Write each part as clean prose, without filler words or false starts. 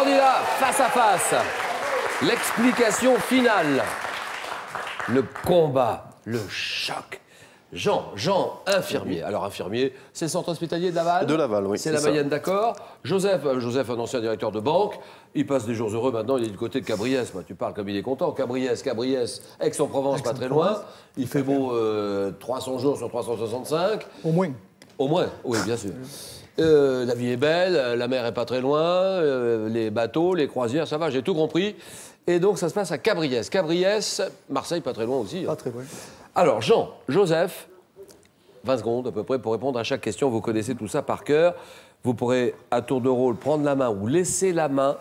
candidats face à face. L'explication finale. Le combat, le choc. Jean, infirmier. Alors, infirmier, c'est le centre hospitalier de Laval? De Laval, oui. C'est la Mayenne, d'accord. Joseph, un ancien directeur de banque. Il passe des jours heureux maintenant, il est du côté de Cabriès. Tu parles comme il est content. Cabriès, Aix-en-Provence, pas très loin. Il fait beau 300 jours sur 365. Au moins. Au moins, oui, bien sûr. La vie est belle, la mer est pas très loin, les bateaux, les croisières, ça va, j'ai tout compris. Et donc, ça se passe à Cabriès. Cabriès, Marseille, pas très loin aussi. Pas très loin. Alors, Joseph, 20 secondes à peu près pour répondre à chaque question. Vous connaissez tout ça par cœur. Vous pourrez, à tour de rôle, prendre la main ou laisser la main.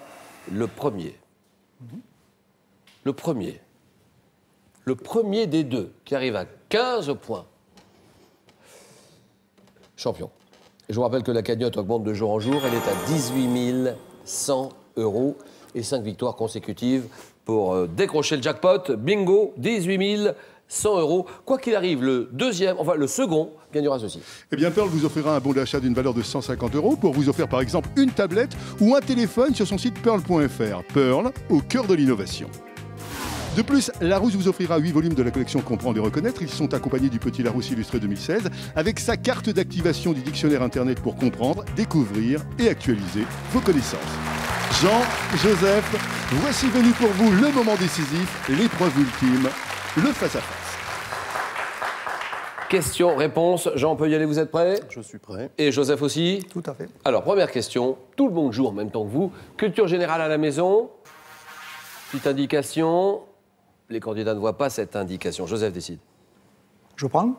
Le premier. Le premier des deux qui arrive à 15 points. Champion. Et je vous rappelle que la cagnotte augmente de jour en jour. Elle est à 18 100 € et 5 victoires consécutives pour décrocher le jackpot. Bingo, 18 100 €. Quoi qu'il arrive, le second gagnera ceci. Eh bien, Pearl vous offrira un bon d'achat d'une valeur de 150 € pour vous offrir par exemple une tablette ou un téléphone sur son site pearl.fr. Pearl, au cœur de l'innovation. De plus, Larousse vous offrira 8 volumes de la collection Comprendre et Reconnaître. Ils sont accompagnés du Petit Larousse illustré 2016 avec sa carte d'activation du dictionnaire Internet pour comprendre, découvrir et actualiser vos connaissances. Jean, Joseph, voici venu pour vous le moment décisif, l'épreuve ultime, le face-à-face. Question, réponse. Jean, on peut y aller, vous êtes prêts? Je suis prêt. Et Joseph aussi? Tout à fait. Alors, première question. Tout le monde joue en même temps que vous. Culture générale à la maison. Petite indication. Les candidats ne voient pas cette indication. Joseph décide. Je prends.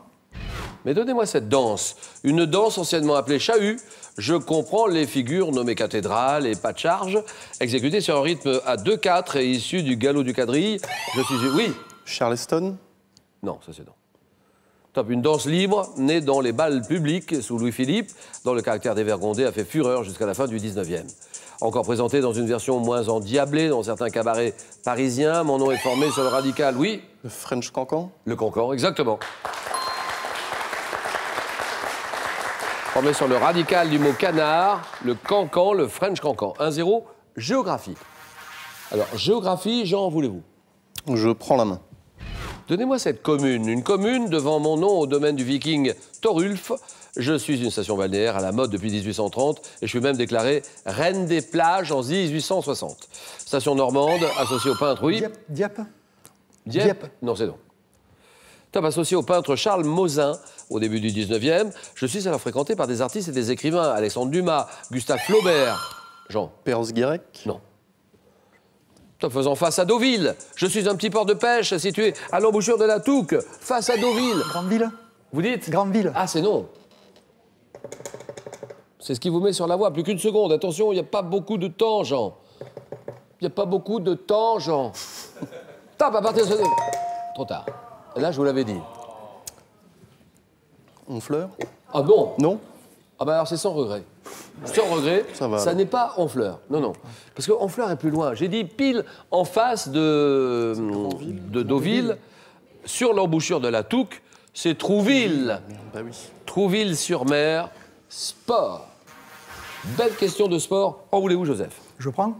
Mais donnez-moi cette danse. Une danse anciennement appelée chahut. Je comprends les figures nommées cathédrales et pas de charge, exécutées sur un rythme à 2/4 et issues du galop du quadrille. Je suis... Oui. Charleston? Non, ça c'est non. Top, une danse libre, née dans les bals publics sous Louis-Philippe, dont le caractère dévergondé a fait fureur jusqu'à la fin du 19e. Encore présentée dans une version moins endiablée dans certains cabarets parisiens, mon nom est formé sur le radical, oui. Le French Cancan? Le Cancan, exactement. Formé sur le radical du mot canard, le Cancan, le French Cancan. 1-0, géographie. Alors, géographie, Jean, voulez-vous? Je prends la main. Donnez-moi cette commune. Une commune devant mon nom au domaine du viking Thorulf. Je suis une station balnéaire à la mode depuis 1830 et je suis même déclarée reine des plages en 1860. Station normande, associée au peintre, oui. Dieppe. Dieppe. Non, c'est non. Top, associé au peintre Charles Mosin au début du 19e. Je suis alors fréquenté par des artistes et des écrivains. Alexandre Dumas, Gustave Flaubert. Jean. Perros-Guirec? Non. Top, faisant face à Deauville. Je suis un petit port de pêche situé à l'embouchure de la Touques, face à Deauville. Grande ville. Vous dites? Grande ville. Ah, c'est non. C'est ce qui vous met sur la voie. Plus qu'une seconde. Attention, il n'y a pas beaucoup de temps, Jean. Il n'y a pas beaucoup de temps, Jean. Top, à partir de ce... Trop tard. Là, je vous l'avais dit. Honfleur? Ah bon? Non? Ah bah alors c'est sans regret. Sans regret, ça n'est pas Honfleur. Non, non. Parce que Honfleur est plus loin. J'ai dit pile en face de Deauville, sur l'embouchure de la Touques, c'est Trouville. Bah oui. Trouville-sur-Mer, sport. Belle question de sport. En voulez-vous, Joseph? Je prends.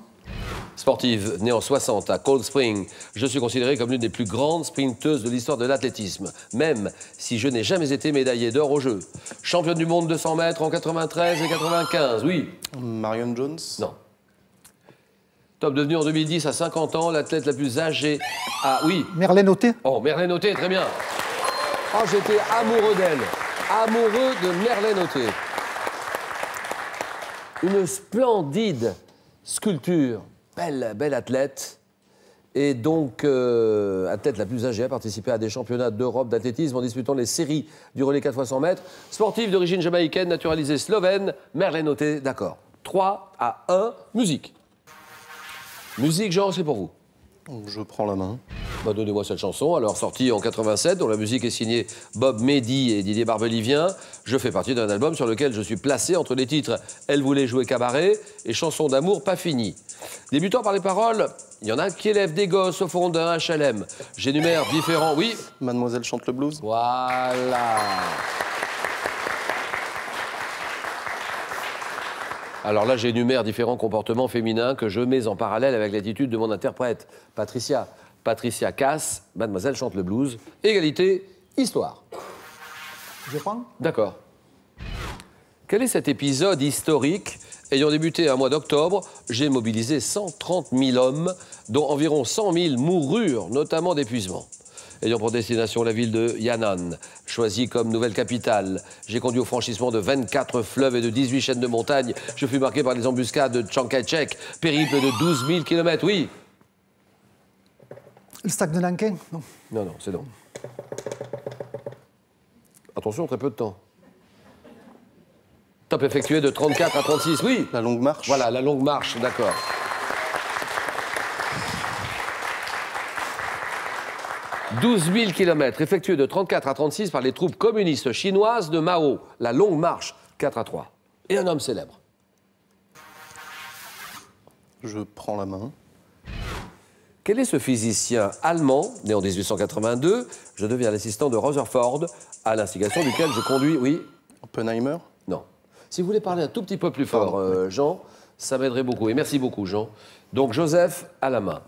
Sportive, née en 60 à Cold Spring, je suis considérée comme l'une des plus grandes sprinteuses de l'histoire de l'athlétisme, même si je n'ai jamais été médaillée d'or aux Jeux. Championne du monde de 100 mètres en 93 et 95, oui. Marion Jones? Non. Top, devenue en 2010 à 50 ans, l'athlète la plus âgée à... Oui. Merlène Auté. Oh, Merlène Auté, très bien. Oh, j'étais amoureux d'elle. Amoureux de Merlène Auté. Une splendide sculpture. Belle athlète. Et donc, athlète la plus âgée, a participé à des championnats d'Europe d'athlétisme en disputant les séries du relais 4 x 100 mètres. Sportive d'origine jamaïcaine, naturalisée slovène, Merlène Auté, d'accord. 3-1, musique. Musique, Jean, c'est pour vous. Je prends la main. Bah, donnez-moi cette chanson, alors sortie en 87, dont la musique est signée Bob Mehdi et Didier Barbelivien. Je fais partie d'un album sur lequel je suis placé entre les titres « Elle voulait jouer cabaret » et « Chanson d'amour pas finie ». Débutant par les paroles, il y en a qui élèvent des gosses au fond d'un HLM. J'énumère différents... Oui. Mademoiselle chante le blues. Voilà. Alors là, j'énumère différents comportements féminins que je mets en parallèle avec l'attitude de mon interprète, Patricia. Patricia Cass, Mademoiselle chante le blues. Égalité, histoire. Je prends. D'accord. Quel est cet épisode historique ayant débuté un mois d'octobre? J'ai mobilisé 130 000 hommes, dont environ 100 000 moururent, notamment d'épuisement. Ayant pour destination la ville de Yan'an, choisie comme nouvelle capitale. J'ai conduit au franchissement de 24 fleuves et de 18 chaînes de montagnes. Je fus marqué par les embuscades de Chiang Kai-shek, périple de 12 000 km, oui. Le stack de Nankin. Non. Non, non, c'est non. Attention, très peu de temps. Top effectué de 34 à 36, oui. La longue marche. Voilà, la longue marche, d'accord. « 12 000 km effectués de 34 à 36 par les troupes communistes chinoises de Mao. La longue marche, 4 à 3. Et un homme célèbre. Je prends la main. Quel est ce physicien allemand, né en 1882? Je deviens l'assistant de Rutherford, à l'instigation duquel je conduis... Oui? Oppenheimer. Non. Si vous voulez parler un tout petit peu plus fort, Jean, ça m'aiderait beaucoup. Et merci beaucoup, Jean. Donc, Joseph à la main.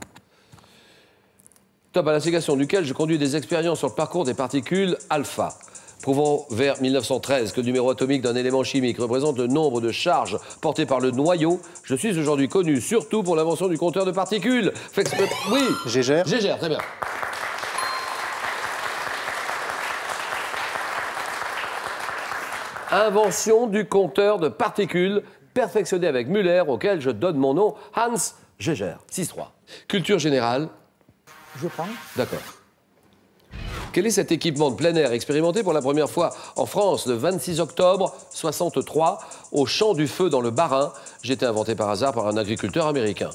Top, à l'instigation duquel je conduis des expériences sur le parcours des particules alpha, prouvant vers 1913 que le numéro atomique d'un élément chimique représente le nombre de charges portées par le noyau. Je suis aujourd'hui connu surtout pour l'invention du compteur de particules. Oui. Gégère. Gégère, très bien. Invention du compteur de particules, perfectionné avec Müller, auquel je donne mon nom, Hans Gégère. 6-3. Culture générale. Je prends. D'accord. Quel est cet équipement de plein air expérimenté pour la première fois en France le 26 octobre 63 au Champ du Feu dans le Bas-Rhin? J'étais inventé par hasard par un agriculteur américain.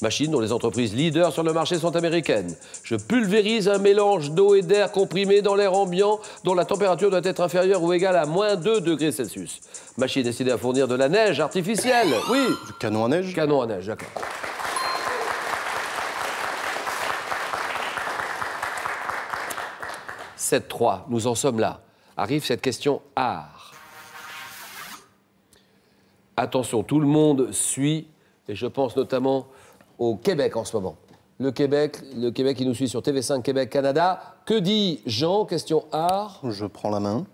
Machine dont les entreprises leaders sur le marché sont américaines. Je pulvérise un mélange d'eau et d'air comprimé dans l'air ambiant dont la température doit être inférieure ou égale à moins 2 degrés Celsius. Machine destinée à fournir de la neige artificielle. Oui. Du canon à neige. Canon à neige, d'accord. « 7-3, nous en sommes là. » Arrive cette question art. Attention, tout le monde suit, et je pense notamment au Québec en ce moment. Le Québec qui nous suit sur TV5 Québec Canada. Que dit Jean? Question art. Je prends la main.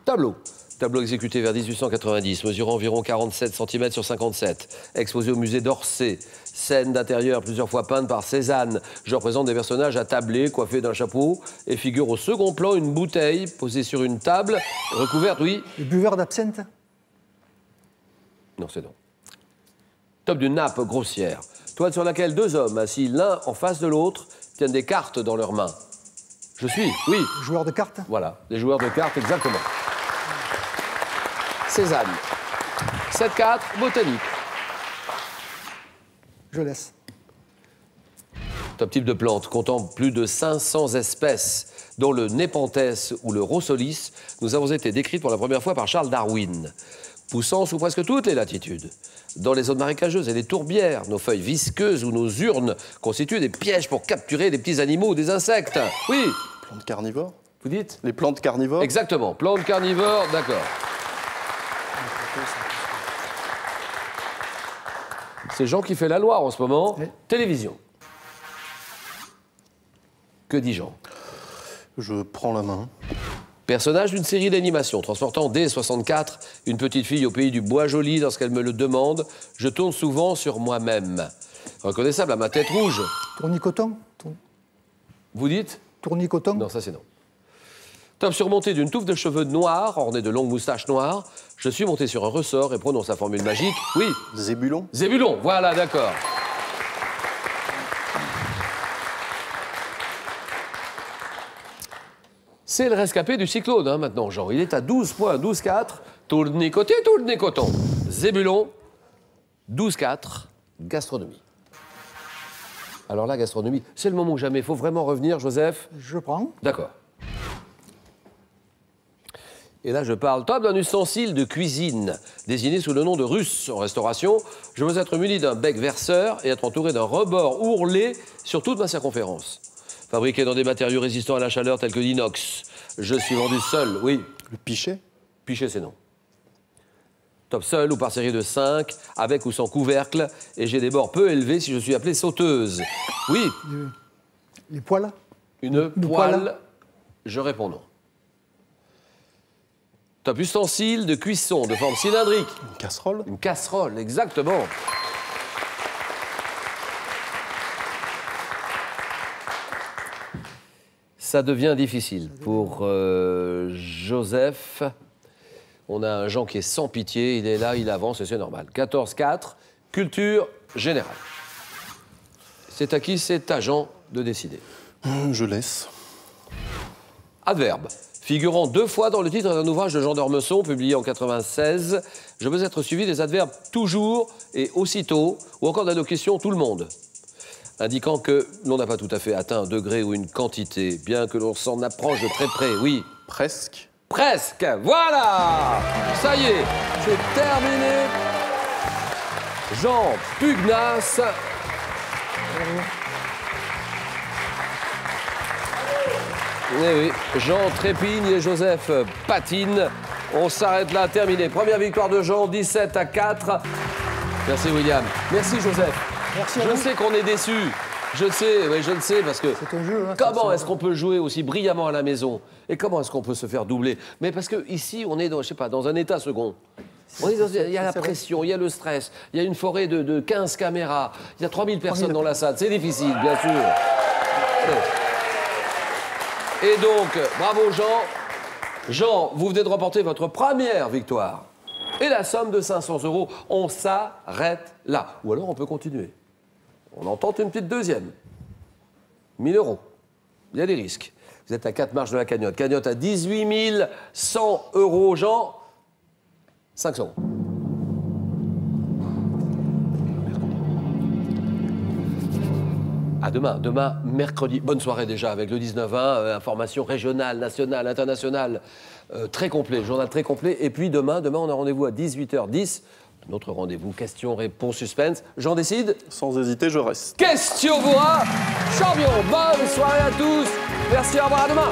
Tableau. Tableau exécuté vers 1890, mesurant environ 47 cm sur 57. Exposé au musée d'Orsay. Scène d'intérieur plusieurs fois peinte par Cézanne. Je représente des personnages attablés, coiffés d'un chapeau, et figure au second plan une bouteille posée sur une table, recouverte, oui. Le buveur d'absinthe. Non, c'est non. Top d'une nappe grossière. Toile sur laquelle deux hommes, assis l'un en face de l'autre, tiennent des cartes dans leurs mains. Je suis, oui. Joueur de cartes. Voilà, des joueurs de cartes, exactement. Cézanne. 7-4, botanique. Je laisse. Top type de plante, comptant plus de 500 espèces, dont le Nepenthes ou le Rossolis, nous avons été décrites pour la première fois par Charles Darwin. Poussant sous presque toutes les latitudes. Dans les zones marécageuses et les tourbières, nos feuilles visqueuses ou nos urnes constituent des pièges pour capturer des petits animaux ou des insectes. Oui. Plantes carnivores. Vous dites? Les plantes carnivores. Exactement. Plantes carnivores, d'accord. C'est Jean qui fait la loi en ce moment. Oui. Télévision. Que dit Jean? Je prends la main. Personnage d'une série d'animation transportant dès 64 une petite fille au pays du Bois Joli lorsqu'elle me le demande. Je tourne souvent sur moi-même. Reconnaissable à ma tête rouge. Tournicoton. Vous dites? Tournicoton. Non, ça c'est non. Top surmonté d'une touffe de cheveux noirs, ornée de longues moustaches noires. Je suis monté sur un ressort et prononce la formule magique. Oui. Zébulon. Zébulon, voilà, d'accord. C'est le rescapé du cyclone, hein, maintenant, Jean. Il est à 12 points, 12-4. Tournicoté, tournicoton. Zébulon, 12-4. Gastronomie. Alors là, gastronomie, c'est le moment ou jamais. Il faut vraiment revenir, Joseph. Je prends. D'accord. Et là, je parle top d'un ustensile de cuisine, désigné sous le nom de russe en restauration. Je veux être muni d'un bec verseur et être entouré d'un rebord ourlé sur toute ma circonférence. Fabriqué dans des matériaux résistants à la chaleur tels que l'inox. Je suis vendu seul, oui. Le pichet. Pichet, c'est non. top seul ou par série de 5, avec ou sans couvercle. Et j'ai des bords peu élevés si je suis appelée sauteuse. Oui. Les poils? Une poêle. Je réponds non. Top ustensile de cuisson de forme cylindrique. Une casserole? Une casserole, exactement. Ça devient difficile pour Joseph. On a un Jean qui est sans pitié, il est là, il avance et c'est normal. 14-4, culture générale. C'est à qui? C'est à Jean de décider. Je laisse. Adverbe. Figurant 2 fois dans le titre d'un ouvrage de Jean d'Ormesson, publié en 96, je veux être suivi des adverbes toujours et aussitôt, ou encore d'allocution tout le monde, indiquant que l'on n'a pas tout à fait atteint un degré ou une quantité, bien que l'on s'en approche de très près, oui. Presque. Presque, voilà. Ça y est, c'est terminé. Jean pugnace. Oui, Jean trépigne et Joseph patine. On s'arrête là, terminé. Première victoire de Jean, 17-4. Merci William. Merci Joseph. Merci à Je vous. sais qu'on est déçus. Je sais, oui, je le sais, parce que C'est un jeu. Hein, comment est-ce qu'on peut jouer aussi brillamment à la maison? Et comment est-ce qu'on peut se faire doubler? Mais parce que ici, on est dans, je sais pas, dans un état second. Il y a la pression, il y a le stress, il y a une forêt de 15 caméras, il y a 3000 personnes dans la salle. C'est difficile, bien sûr. Et donc, bravo Jean. Jean, vous venez de remporter votre première victoire. Et la somme de 500 €, on s'arrête là. Ou alors on peut continuer. On en tente une petite deuxième. 1000 €. Il y a des risques. Vous êtes à 4 marches de la cagnotte. Cagnotte à 18 100 €. Jean, 500 €. À demain. Demain, mercredi. Bonne soirée déjà avec le 19-20. Information régionale, nationale, internationale. Très complet, journal très complet. Et puis demain, on a rendez-vous à 18h10. Notre rendez-vous, questions, réponses, suspense. J'en décide. Sans hésiter, je reste. Question Bourra, champion. Bonne soirée à tous. Merci, au revoir, à demain.